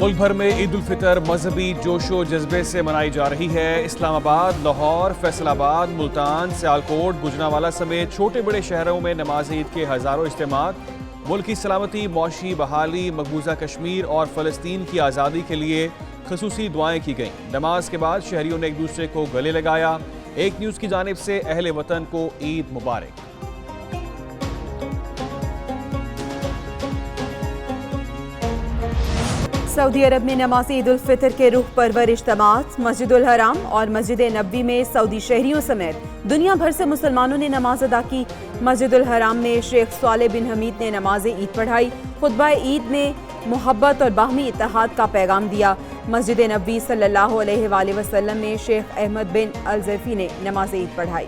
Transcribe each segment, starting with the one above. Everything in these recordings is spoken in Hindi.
मुल्क भर में ईद उल फितर मजहबी जोशो जज्बे से मनाई जा रही है। इस्लामाबाद, लाहौर, फैसलाबाद, मुल्तान, सियालकोट, गुजरांवाला समेत छोटे बड़े शहरों में नमाज ईद के हज़ारों इज्तिमात। मुल्क की सलामती, मौशी बहाली, मकबूजा कश्मीर और फ़लस्तीन की आज़ादी के लिए खसूसी दुआएं की गईं। नमाज के बाद शहरियों ने एक दूसरे को गले लगाया। एक न्यूज़ की जानिब से अहले वतन को ईद मुबारक। सऊदी अरब में नमाज ईद उल फितर के रूह परवर इज्तिमात। मस्जिदुल हराम और मस्जिद नबवी में सऊदी शहरियों समेत दुनिया भर से मुसलमानों ने नमाज अदा की। मस्जिदुल हराम में शेख सालेह बिन हमीद ने नमाज ईद पढ़ाई। खुतबा ईद में मोहब्बत और बाहमी इत्तेहाद का पैगाम दिया। मस्जिद नबवी सल्लल्लाहु अलैहि वसल्लम में शेख अहमद बिन अल-ज़ैफ़ी ने नमाज ईद पढ़ाई।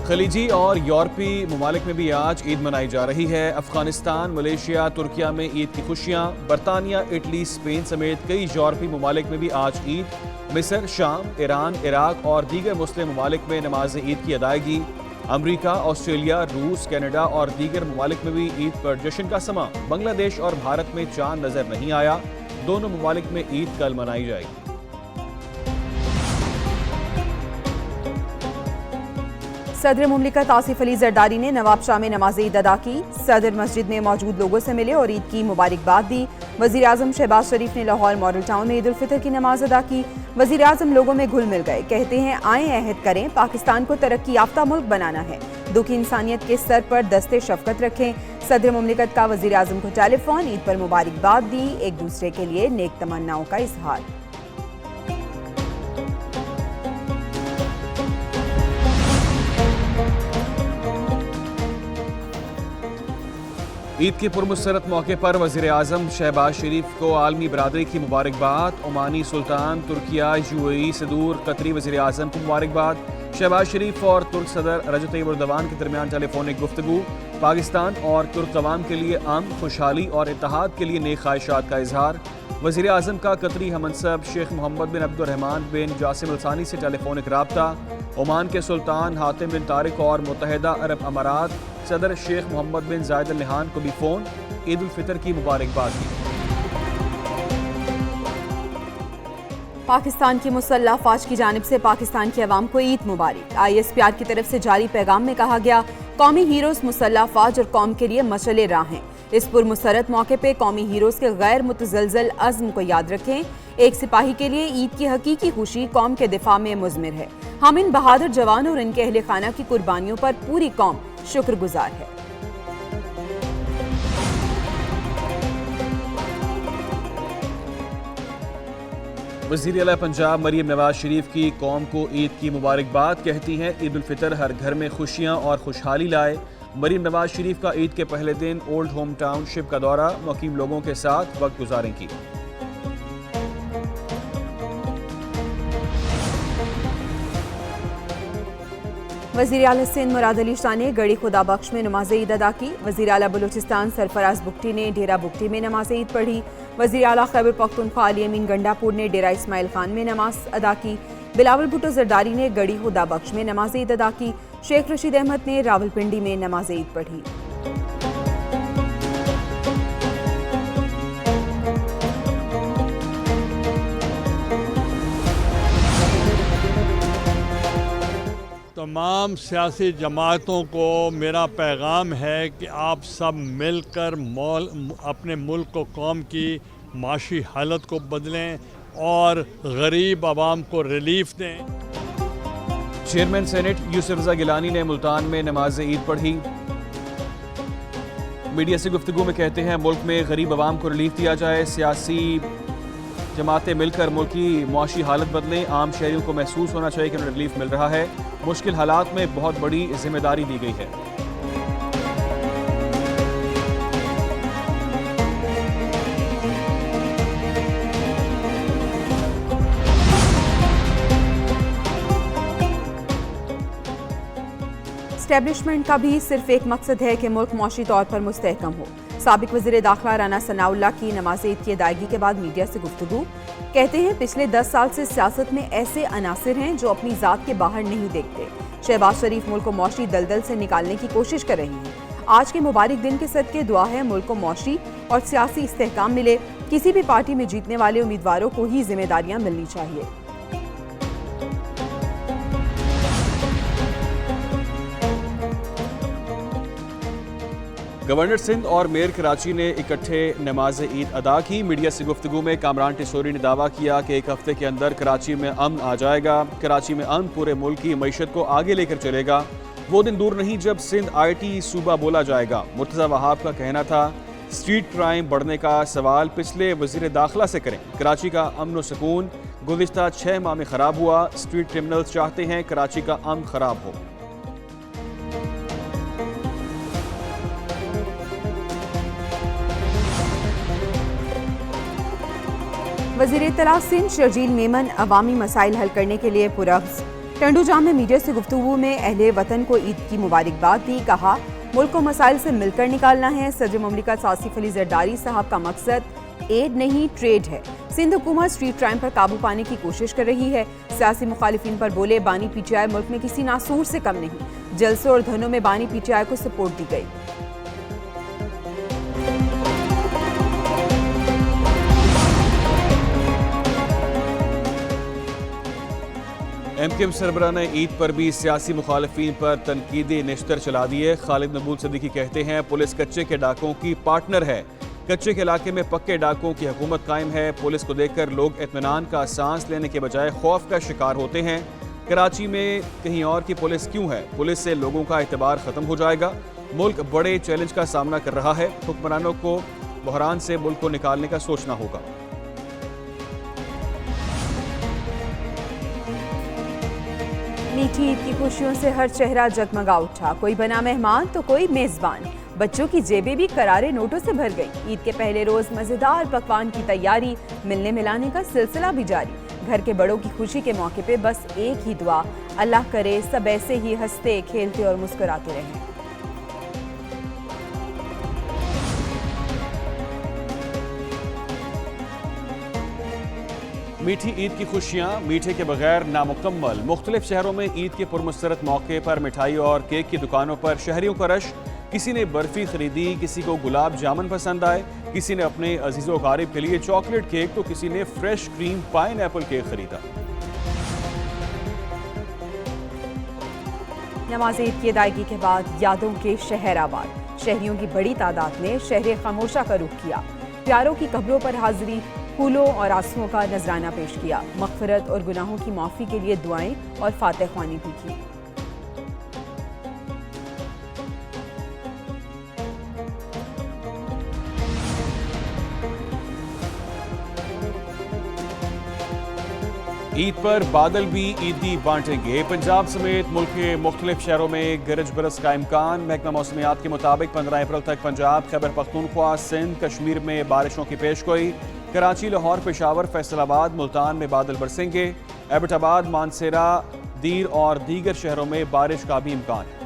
खलीजी और यूरोपीय ममालिक में भी आज ईद मनाई जा रही है। अफगानिस्तान, मलेशिया, तुर्किया में ईद की खुशियाँ। बरतानिया, इटली, स्पेन समेत कई यूरोपीय ममालिक में भी आज ईद। मिस्र, शाम, ईरान, इराक और दीगर मुस्लिम ममालिक में नमाज ईद की अदायगी। अमरीका, ऑस्ट्रेलिया, रूस, कनाडा और दीगर ममालिक में भी ईद पर जश्न का समा। बांग्लादेश और भारत में चांद नजर नहीं आया। दोनों ममालिक में ईद कल मनाई जाएगी। सदर मुमलिकत आसिफ अली जरदारी ने नवाब शाह में नमाज ईद अदा की। सदर मस्जिद में मौजूद लोगों से मिले और ईद की मुबारकबाद दी। वज़ीर आज़म शहबाज शरीफ ने लाहौर मॉडल टाउन में ईद उल फितर की नमाज अदा की। वज़ीर आज़म लोगों में घुल मिल गए। कहते हैं, आए अहद करें, पाकिस्तान को तरक्की याफ्ता मुल्क बनाना है। दुखी इंसानियत के स्तर पर दस्ते शफकत रखें। सदर मुमलिकत का वज़ीर आज़म को टेलीफोन, ईद पर मुबारकबाद दी। एक दूसरे के लिए नेक तमन्नाओं का इजहार। ईद के पुरमसरत मौके पर वज़ीर आज़म शहबाज शरीफ को आलमी बरादरी की मुबारकबाद। ओमानी सुल्तान, तुर्किया, यूएई से दूर कतरी वज़ीर आज़म को मुबारकबाद। शहबाज शरीफ और तुर्क सदर रजब तैयब एर्दोगान के दरमियान टेलीफोनिक गुफ्तगू। पाकिस्तान और तुर्क अवाम के लिए अमन, खुशहाली और इत्तेहाद के लिए नेक ख्वाहिशात का इजहार। वज़ीर आज़म का कतरी हमनसब शेख मोहम्मद बिन अब्दुर्रहमान बिन जासिम अल सानी से टेलीफोनिक राब्ता। ओमान के सुल्तान हातिम बिन तारिक और मुत्तहिदा अरब अमारात सदर शेख मोहम्मद बिन जायद अल नहान को भी फ़ोन, ईद उल फितर की मुबारकबाद दी। पाकिस्तान की मुसल्लह फ़ौज की जानिब से पाकिस्तान की अवाम को ईद मुबारक। ISPR की तरफ से जारी पैगाम में कहा गया, कौमी हीरोज़ मुसल्लह फ़ौज और कौम के लिए मशअल राह हैं। इस पुरमसरत मौके पे कौमी हीरोज़ के गैर मुतज़लज़ल अज़्म को याद रखें। एक सिपाही के लिए ईद की हकीकी खुशी कौम के दिफा में मुज़मिर है। हम इन बहादुर जवानों और इनके अहले खाना की कुर्बानियों पर पूरी कौम शुक्रगुजार है। वज़ीर आला पंजाब मरीम नवाज शरीफ की कौम को ईद की मुबारकबाद। कहती हैं, ईद उल फितर हर घर में खुशियाँ और खुशहाली लाए। मरीम नवाज शरीफ का ईद के पहले दिन ओल्ड होम टाउनशिप का दौरा। मुकीम लोगों के साथ वक्त गुजारेंगी। वज़ीर आला सिंध मुराद अली शाह ने गड़ी खुदा बख्श में नमाज ईद अदा की। वज़ीर आला बलूचिस्तान सरफराज बुगटी ने डेरा बुगटी में नमाज ईद पढ़ी। वज़ीर आला खैबर पख्तूनख्वा अली अमीन गंडापुर ने डेरा इस्माइल खान में नमाज अदा की। बिलावल भुट्टो जरदारी ने गड़ी खुदा बख्श में नमाज ईद अदा की। शेख रशीद अहमद ने रावलपिंडी में नमाज ईद पढ़ी। तमाम सियासी जमातों को मेरा पैगाम है कि आप सब मिलकर अपने मुल्क को, कौम की माशी हालत को बदलें और गरीब आवाम को रिलीफ दें। चेयरमैन सेनेट यूसुफ रज़ा गिलानी ने मुल्तान में नमाज ईद पढ़ी। मीडिया से गुफ्तगू में कहते हैं, मुल्क में गरीब आवाम को रिलीफ दिया जाए। सियासी जमातें मिलकर मुल्क की मुआशी हालत बदलें। आम शहरियों को महसूस होना चाहिए कि उन्हें रिलीफ मिल रहा है। मुश्किल हालात में बहुत बड़ी जिम्मेदारी दी गई है। एस्टेब्लिशमेंट का भी सिर्फ एक मकसद है कि मुल्क मौशी तौर पर मुस्तहकम हो। साबिक वज़ीर दाखिला राना सनाउल्लाह की नमाज ईद की अदायगी के बाद मीडिया से गुफ्तगू। कहते हैं, पिछले 10 साल से सियासत में ऐसे अनासिर हैं जो अपनी ज़ात के बाहर नहीं देखते। शहबाज शरीफ मुल्क को मौशी दलदल से निकालने की कोशिश कर रही हैं। आज के मुबारक दिन के सदके दुआ है मुल्क को मौशी और सियासी इस्तेहकाम मिले। किसी भी पार्टी में जीतने वाले उम्मीदवारों को ही जिम्मेदारियां मिलनी चाहिए। गवर्नर सिंध और मेयर कराची ने इकट्ठे नमाज ईद अदा की। मीडिया से गुफ्तगू में कामरान टिसोरी ने दावा किया कि एक हफ्ते के अंदर कराची में अमन आ जाएगा। कराची में अमन पूरे मुल्क की मईशत को आगे लेकर चलेगा। वो दिन दूर नहीं जब सिंध IT सूबा बोला जाएगा। मुर्तज़ा वहाब का कहना था स्ट्रीट क्राइम बढ़ने का सवाल पिछले वज़ीर दाखिला से करें। कराची का अमन व सुकून गुज़िश्ता 6 माह में ख़राब हुआ। स्ट्रीट क्रिमिनल्स चाहते हैं कराची का अमन ख़राब हो। वज़ीर इत्तला सिंध शर्जील मेमन अवामी मसाइल हल करने के लिए पुरअज़्म। टंडूजाम में मीडिया से गुफ्तगू में अहले वतन को ईद की मुबारकबाद दी। कहा मुल्क को मसाइल से मिलकर निकालना है। सदर मुमलिकत आसिफ अली जरदारी साहब का मकसद एड नहीं ट्रेड है। सिंध हुकूमत स्ट्रीट क्राइम पर काबू पाने की कोशिश कर रही है। सियासी मुखालिफिन पर बोले बानी PTI मुल्क में किसी नासूर से कम नहीं। जलसों और धनों में बानी PTI को सपोर्ट दी गई। MKM सरबराह ने ईद पर भी सियासी मुखालिफिन पर तनकीदी निश्तर चला दिए। खालिद मकबूल सिद्दीकी कहते हैं पुलिस कच्चे के डाकों की पार्टनर है। कच्चे के इलाके में पक्के डाकों की हुकूमत कायम है। पुलिस को देखकर लोग इत्मीनान का सांस लेने के बजाय खौफ का शिकार होते हैं। कराची में कहीं और की पुलिस क्यों है? पुलिस से लोगों का एतबार ख़त्म हो जाएगा। मुल्क बड़े चैलेंज का सामना कर रहा है। हुक्मरानों को बहरान से मुल्क को निकालने का सोचना होगा। मीठी ईद की खुशियों से हर चेहरा जगमगा उठा। कोई बना मेहमान तो कोई मेजबान। बच्चों की जेबें भी करारे नोटों से भर गई। ईद के पहले रोज मजेदार पकवान की तैयारी, मिलने मिलाने का सिलसिला भी जारी। घर के बड़ों की खुशी के मौके पे बस एक ही दुआ, अल्लाह करे सब ऐसे ही हंसते खेलते और मुस्कुराते रहें। मीठी ईद की खुशियाँ मीठे के बगैर नामुकम्मल। मुख्तलिफ शहरों में ईद के पुरमसरत मौके पर मिठाई और केक की दुकानों पर शहरियों का रश। किसी ने बर्फी खरीदी, किसी को गुलाब जामुन पसंद आए, किसी ने अपने अजीज़ो गारिब के लिए चॉकलेट केक तो किसी ने फ्रेश क्रीम पाइनएप्पल केक खरीदा। नमाज ईद की अदायगी के बाद यादों के शहर आबाद। शहरियों की बड़ी तादाद ने शहर खामोशा का रुख किया। प्यारों की कब्रों पर हाजिरी, फूलों और आंसुओं का नजराना पेश किया। मग़फ़िरत और गुनाहों की माफ़ी के लिए दुआएं और फातिह ख्वानी भी की। ईद पर बादल भी ईदी बांटेंगे। पंजाब समेत मुल्क के मुख्तलिफ शहरों में गरज बरस का इम्कान। महकमा मौसमियात के मुताबिक 15 अप्रैल तक पंजाब, खैबर पख्तूनख्वा, सिंध, कश्मीर में बारिशों की पेशगोई। कराची, लाहौर, पेशावर, फैसलाबाद, मुल्तान में बादल बरसेंगे। एबटाबाद, मानसेरा, दीर और दीगर शहरों में बारिश का भी इम्कान है।